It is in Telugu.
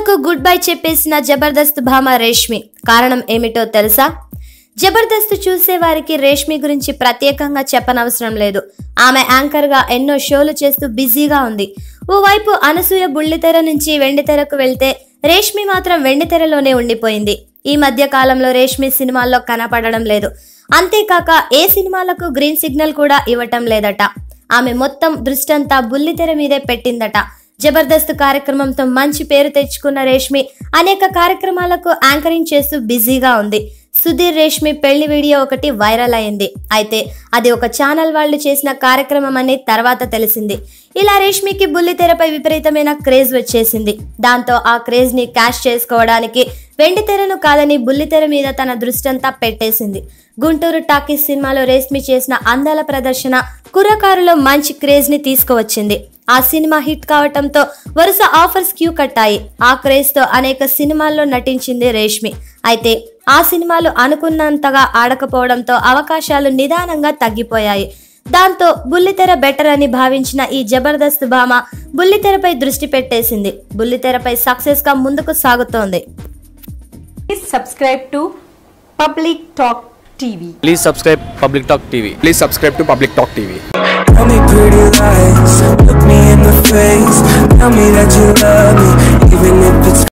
సినిమాలకు గుడ్ బై చెప్పేసిన జబర్దస్త్ భామ రేష్మి. కారణం ఏమిటో తెలుసా? జబర్దస్త్ చూసే వారికి రేష్మి గురించి ప్రత్యేకంగా చెప్పనవసరం లేదు. ఆమె యాంకర్ గా ఎన్నో షోలు చేస్తూ బిజీగా ఉంది. ఓవైపు అనసూయ బుల్లితెర నుంచి వెండితెరకు వెళ్తే రేష్మి మాత్రం వెండితెరలోనే ఉండిపోయింది. ఈ మధ్య కాలంలో రేష్మి సినిమాల్లో కనపడడం లేదు. అంతేకాక ఏ సినిమాలకు గ్రీన్ సిగ్నల్ కూడా ఇవ్వటం లేదట. ఆమె మొత్తం దృష్టంతా బుల్లితెర మీదే పెట్టిందట. జబర్దస్త్ కార్యక్రమంతో మంచి పేరు తెచ్చుకున్న రేష్మి అనేక కార్యక్రమాలకు యాంకరింగ్ చేస్తూ బిజీగా ఉంది. సుధీర్ రేష్మి పెళ్లి వీడియో ఒకటి వైరల్ అయింది. అయితే అది ఒక ఛానల్ వాళ్ళు చేసిన కార్యక్రమం అని తర్వాత తెలిసింది. ఇలా రేష్మికి బుల్లితెరపై విపరీతమైన క్రేజ్ వచ్చేసింది. దాంతో ఆ క్రేజ్ ని క్యాష్ చేసుకోవడానికి వెండితెరను కాదని బుల్లితెర మీద తన దృష్టంతా పెట్టేసింది. గుంటూరు టాకీస్ సినిమాలో రేష్మి చేసిన అందాల ప్రదర్శన కుర్రకారులో మంచి క్రేజ్ ని తీసుకువచ్చింది. ఆ సినిమా హిట్ కావటంతో వరుస ఆఫర్స్ క్యూ కట్టాయి. ఆ క్రేజ్ తో అనేక సినిమాల్లో నటించింది రేష్మి. అయితే ఆ సినిమాలు అనుకున్నంతగా ఆడకపోవడంతో అవకాశాలు నిదానంగా తగ్గిపోయాయి. దాంతో బుల్లితెర బెటర్ అని భావించిన ఈ జబర్దస్త్ భామ బుల్లితెరపై దృష్టి పెట్టేసింది. బుల్లితెరపై సక్సెస్ గా ముందుకు సాగుతోంది. Please subscribe to Public Talk TV. Please subscribe Public Talk TV. Please subscribe to Public Talk TV. Tell me pretty lies, look me in the face, tell me that you love me, even if it's